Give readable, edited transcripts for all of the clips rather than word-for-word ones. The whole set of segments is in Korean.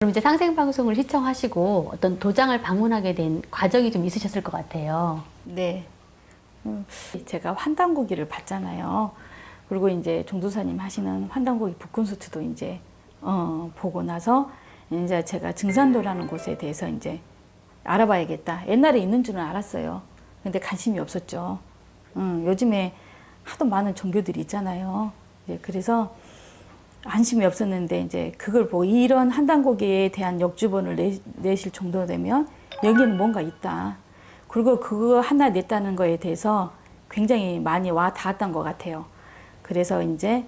그럼 이제 상생방송을 시청하시고 어떤 도장을 방문하게 된 과정이 좀 있으셨을 것 같아요. 네. 제가 환단고기를 봤잖아요. 그리고 이제 종도사님 하시는 환단고기 붓콘서트도 이제 보고 나서 이제 제가 증산도라는 곳에 대해서 이제 알아봐야겠다. 옛날에 있는 줄은 알았어요. 근데 관심이 없었죠. 요즘에 하도 많은 종교들이 있잖아요. 이제 그래서 관심이 없었는데 이제 그걸 보고 이런 한단고기에 대한 역주본을 내실 정도 되면 여기는 뭔가 있다. 그리고 그거 하나 냈다는 거에 대해서 굉장히 많이 와 닿았던 것 같아요. 그래서 이제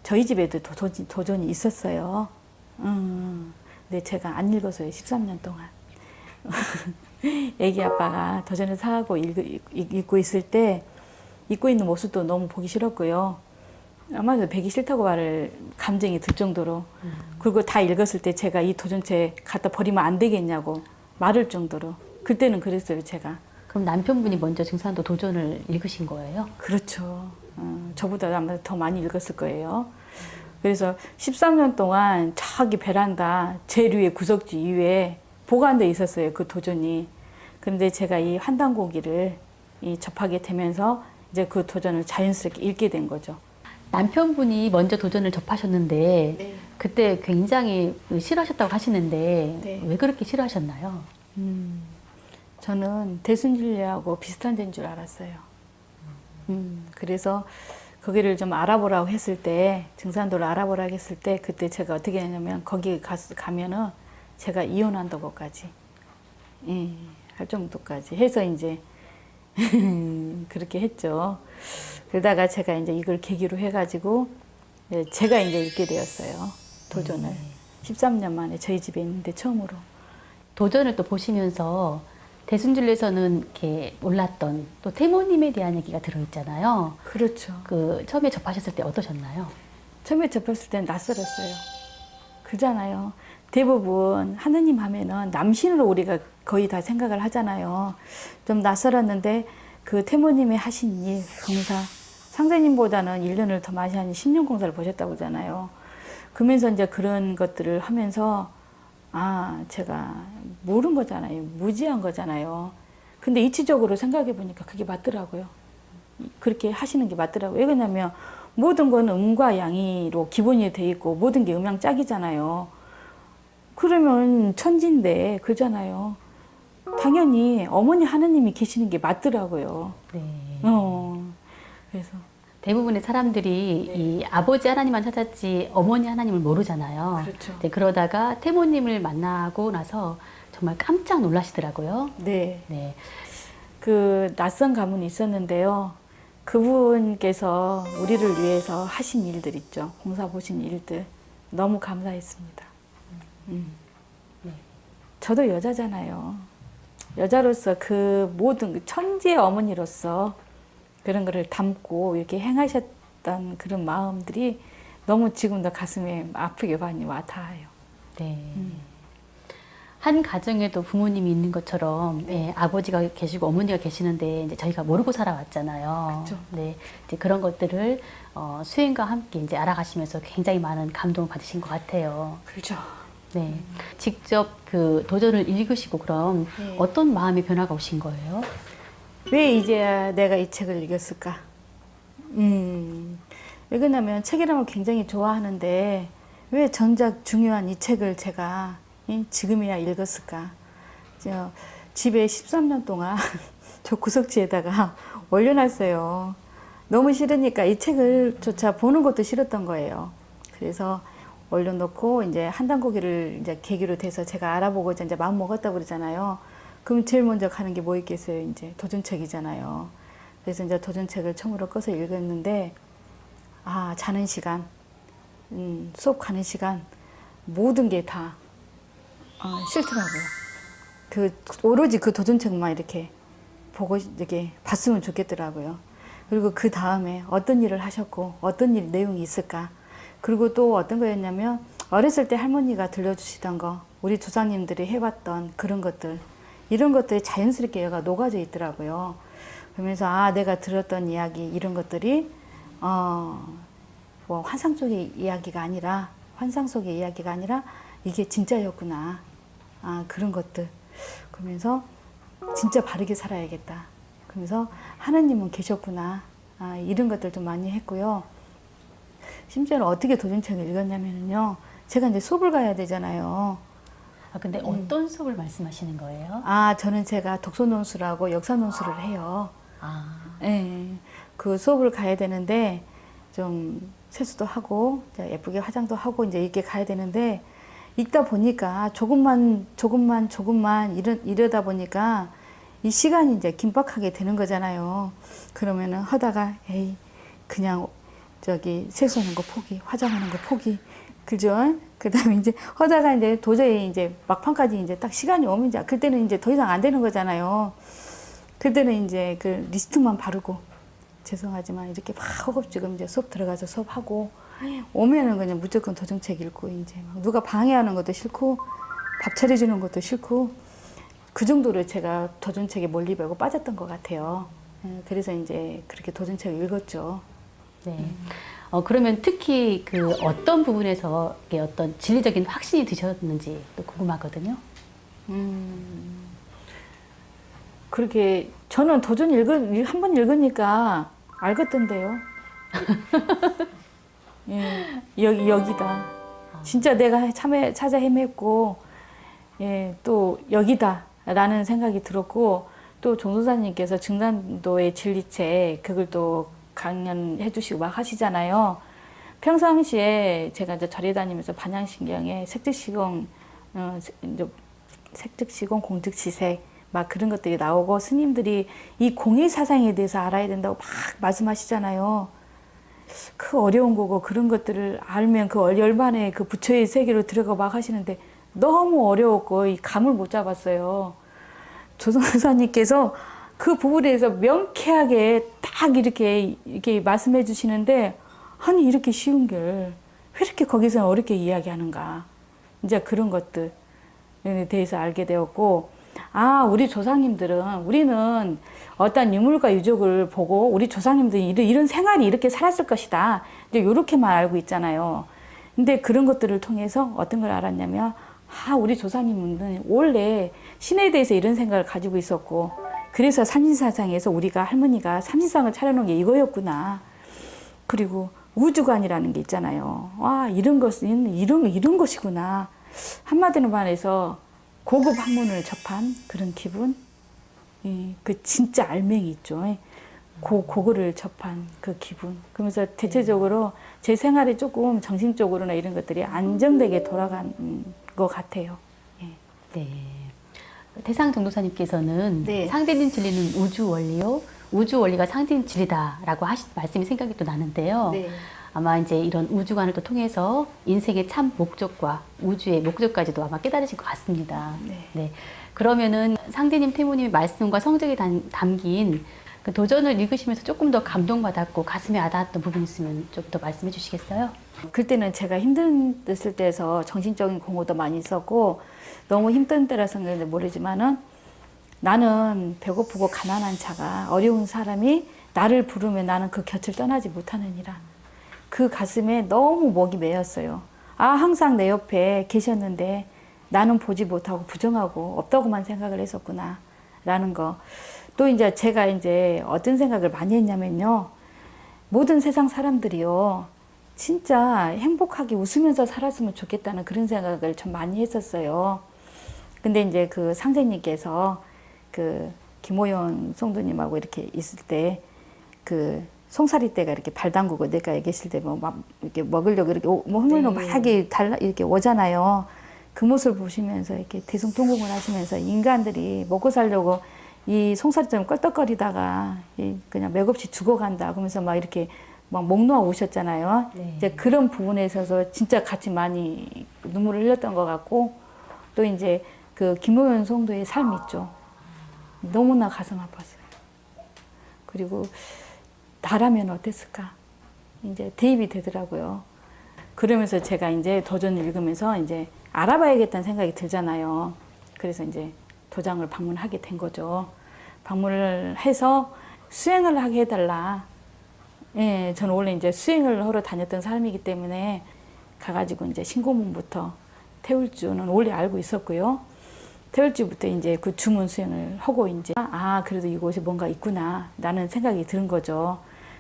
저희 집에도 도전이 있었어요. 근데 제가 안 읽어서요. 13년 동안. 애기 아빠가 도전을 사고 읽고 있을 때 읽고 있는 모습도 너무 보기 싫었고요. 아마도 배기 싫다고 말을 감정이 들 정도로 그리고 다 읽었을 때 제가 이 도전체 갖다 버리면 안 되겠냐고 말할 정도로 그때는 그랬어요. 제가. 그럼 남편분이 먼저 증산도 도전을 읽으신 거예요? 그렇죠. 저보다 아마 더 많이 읽었을 거예요. 그래서 13년 동안 저기 베란다 제일 위에 구석지 위에 보관돼 있었어요. 그 도전이. 그런데 제가 이 한단고기를 접하게 되면서 이제 그 도전을 자연스럽게 읽게 된 거죠. 남편분이 먼저 도전을 접하셨는데 네. 그때 그때 굉장히 싫어하셨다고 하시는데 네. 왜 그렇게 싫어하셨나요? 저는 대순진리하고 비슷한 데인 줄 알았어요. 그래서 거기를 좀 알아보라고 했을 때, 증산도를 알아보라고 했을 때, 그때 제가 어떻게 했냐면, 거기 가면은 제가 이혼한다고까지, 할 정도까지 해서 이제, 그렇게 했죠. 그러다가 제가 이제 이걸 계기로 해가지고, 제가 이제 읽게 되었어요. 도전을. 13년 만에 저희 집에 있는데 처음으로. 도전을 또 보시면서 대순진리에서는 이렇게 몰랐던 또 태모님에 대한 얘기가 들어있잖아요. 그렇죠. 그 처음에 접하셨을 때 어떠셨나요? 처음에 접했을 때는 낯설었어요. 그잖아요. 대부분 하느님 하면은 남신으로 우리가 거의 다 생각을 하잖아요. 좀 낯설었는데 그 태모님이 하신 일, 공사, 상사님보다는 1년을 더 많이 한 10년 공사를 보셨다고 하잖아요. 그러면서 이제 그런 것들을 하면서 아, 제가 모르는 거잖아요. 무지한 거잖아요. 근데 이치적으로 생각해 보니까 그게 맞더라고요. 그렇게 하시는 게 맞더라고요. 왜 그러냐면 모든 건 음과 양이로 기본이 돼 있고 모든 게 음양짝이잖아요. 그러면 천지인데 그러잖아요. 당연히 어머니 하느님이 계시는 게 맞더라고요. 네. 그래서 대부분의 사람들이 네. 이 아버지 하나님만 찾았지 어머니 하나님을 모르잖아요. 그렇죠. 네, 그러다가 태모님을 만나고 나서 정말 깜짝 놀라시더라고요. 네. 네. 그 낯선 가문이 있었는데요. 그분께서 우리를 위해서 하신 일들 있죠. 공사 보신 일들 너무 감사했습니다. 네. 저도 여자잖아요. 여자로서 그 모든 천지의 어머니로서 그런 거를 담고 이렇게 행하셨던 그런 마음들이 너무 지금도 가슴에 아프게 많이 와닿아요. 네. 한 가정에도 부모님이 있는 것처럼 예, 아버지가 계시고 어머니가 계시는데 이제 저희가 모르고 살아왔잖아요. 그쵸. 네, 이제 그런 것들을 수행과 함께 이제 알아가시면서 굉장히 많은 감동을 받으신 것 같아요. 그렇죠. 네, 직접 그 도전을 읽으시고 그럼 네. 어떤 마음의 변화가 오신 거예요? 왜 이제야 내가 이 책을 읽었을까? 왜 그러냐면 책이라면 굉장히 좋아하는데 왜 정작 중요한 이 책을 제가 지금이야 읽었을까? 집에 13년 동안 저 구석지에다가 올려놨어요. 너무 싫으니까 이 책을 조차 보는 것도 싫었던 거예요. 그래서 올려놓고 이제 한단고기를 이제 계기로 돼서 제가 알아보고자 이제 마음 먹었다고 그러잖아요. 그럼 제일 먼저 가는 게 뭐 있겠어요? 이제 도전책이잖아요. 그래서 이제 도전책을 처음으로 꺼서 읽었는데, 아, 자는 시간, 수업 가는 시간, 모든 게 다 싫더라고요. 오로지 그 도전책만 이렇게 보고, 이렇게 봤으면 좋겠더라고요. 그리고 그 다음에 어떤 일을 하셨고, 어떤 일 내용이 있을까. 그리고 또 어떤 거였냐면, 어렸을 때 할머니가 들려주시던 거, 우리 조상님들이 해왔던 그런 것들, 이런 것들이 자연스럽게 얘가 녹아져 있더라고요. 그러면서 아, 내가 들었던 이야기 이런 것들이 뭐 환상 속의 이야기가 아니라 환상 속의 이야기가 아니라 이게 진짜였구나. 아, 그런 것들. 그러면서 진짜 바르게 살아야겠다. 그러면서 하나님은 계셨구나. 아, 이런 것들도 많이 했고요. 심지어는 어떻게 도전책을 읽었냐면요. 제가 이제 수업을 가야 되잖아요. 아, 근데 어떤 수업을 말씀하시는 거예요? 아, 저는 제가 독서 논술하고 역사 논술을 해요. 아, 예. 그 수업을 가야 되는데 좀 세수도 하고 이제 예쁘게 화장도 하고 이제 이렇게 가야 되는데 읽다 보니까 조금만 이러다 보니까 이 시간이 이제 긴박하게 되는 거잖아요. 그러면은 하다가 에이 그냥 저기 세수하는 거 포기, 화장하는 거 포기, 그죠? 그다음에 이제 하다가 이제 도저히 이제 막판까지 이제 딱 시간이 오면 이제 그때는 이제 더 이상 안 되는 거잖아요. 그때는 이제 그 리스트만 바르고 죄송하지만 이렇게 막 허겁지겁 이제 수업 들어가서 수업하고 오면은 그냥 무조건 도정책 읽고 이제 막 누가 방해하는 것도 싫고 밥 차려주는 것도 싫고 그 정도로 제가 도전책에 몰입하고 빠졌던 것 같아요. 그래서 이제 그렇게 도전책을 읽었죠. 네. 그러면 특히 그 어떤 부분에서 이게 어떤 진리적인 확신이 드셨는지 또 궁금하거든요. 그렇게 저는 도전 한 번 읽으니까 알겠던데요. 예, 여기다. 진짜 내가 찾아 헤맸고, 예, 또 여기다라는 생각이 들었고, 또 종도사님께서 증산도의 진리책 그걸 또 강연해 주시고 막 하시잖아요. 평상시에 제가 이제 절에 다니면서 반향신경에 색즉시공, 색즉시공, 공즉시색 막 그런 것들이 나오고 스님들이 이 공의사상에 대해서 알아야 된다고 막 말씀하시잖아요. 그 어려운 거고 그런 것들을 알면 그 열반의 그 부처의 세계로 들어가 막 하시는데 너무 어려웠고 이 감을 못 잡았어요. 조성사님께서 그 부분에서 명쾌하게 딱 이렇게 말씀해 주시는데 아니 이렇게 쉬운 걸 왜 이렇게 거기서 어렵게 이야기하는가. 이제 그런 것들에 대해서 알게 되었고 아 우리 조상님들은 우리는 어떤 유물과 유적을 보고 우리 조상님들이 이런 생활이 이렇게 살았을 것이다. 이제 이렇게만 알고 있잖아요. 근데 그런 것들을 통해서 어떤 걸 알았냐면 아 우리 조상님은 원래 신에 대해서 이런 생각을 가지고 있었고 그래서 삼신사상에서 우리가 할머니가 삼신상을 차려놓은 게 이거였구나. 그리고 우주관이라는 게 있잖아요. 와 이런 것은 이런 것이구나. 한마디로 말해서 고급 학문을 접한 그런 기분, 그 진짜 알맹이 있죠. 그거를 접한 그 기분. 그러면서 대체적으로 제 생활이 조금 정신적으로나 이런 것들이 안정되게 돌아간 것 같아요. 예. 네. 태상 전도사님께서는 네. 상대님 진리는 우주 원리요. 우주 원리가 상대님 진리다라고 하신 말씀이 생각이 또 나는데요. 네. 아마 이제 이런 우주관을 또 통해서 인생의 참 목적과 우주의 목적까지도 아마 깨달으실 것 같습니다. 네. 네. 그러면은 상대님 태모님의 말씀과 성적이 담긴 그 도전을 읽으시면서 조금 더 감동받았고 가슴에 와닿았던 부분 있으면 좀 더 말씀해 주시겠어요? 그때는 제가 힘들었을 때에서 정신적인 공허도 많이 있었고 너무 힘든 때라서 그런지 모르지만은 나는 배고프고 가난한 자가 어려운 사람이 나를 부르면 나는 그 곁을 떠나지 못하느니라. 그 가슴에 너무 목이 메였어요. 아 항상 내 옆에 계셨는데 나는 보지 못하고 부정하고 없다고만 생각을 했었구나 라는 거. 또 이제 제가 이제 어떤 생각을 많이 했냐면요. 모든 세상 사람들이요. 진짜 행복하게 웃으면서 살았으면 좋겠다는 그런 생각을 좀 많이 했었어요. 근데 이제 그 상제님께서 그 김호연 송도님하고 이렇게 있을 때 그 송사리 때가 이렇게 발 담그고 내가 계실 때 뭐 막 이렇게 먹으려고 이렇게 뭐 하면 막 이렇게 오잖아요. 그 모습을 보시면서 이렇게 대성통곡을 하시면서 인간들이 먹고 살려고 이 송사리처럼 껄떡거리다가 그냥 맥없이 죽어간다. 그러면서 막 이렇게 막 목 놓아 오셨잖아요. 네. 이제 그런 부분에 있어서 진짜 같이 많이 눈물을 흘렸던 것 같고 또 이제 그 김호연 송도의 삶 있죠. 너무나 가슴 아팠어요. 그리고 나라면 어땠을까? 이제 대입이 되더라고요. 그러면서 제가 이제 도전을 읽으면서 이제 알아봐야겠다는 생각이 들잖아요. 그래서 이제 도장을 방문하게 된 거죠. 방문을 해서 수행을 하게 해달라. 예, 저는 원래 이제 수행을 하러 다녔던 사람이기 때문에 가가지고 이제 신고문부터 태울 줄은 원래 알고 있었고요. 태울 줄부터 이제 그 주문 수행을 하고 이제 그래도 이곳에 뭔가 있구나 라는 생각이 드는 거죠.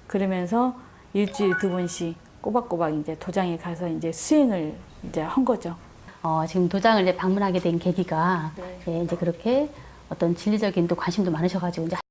그러면서 일주일에 2번씩 꼬박꼬박 이제 도장에 가서 이제 수행을 이제 한 거죠. 지금 도장을 이제 방문하게 된 계기가 네. 예, 이제 그렇게 어떤 진리적인 또 관심도 많으셔가지고 이제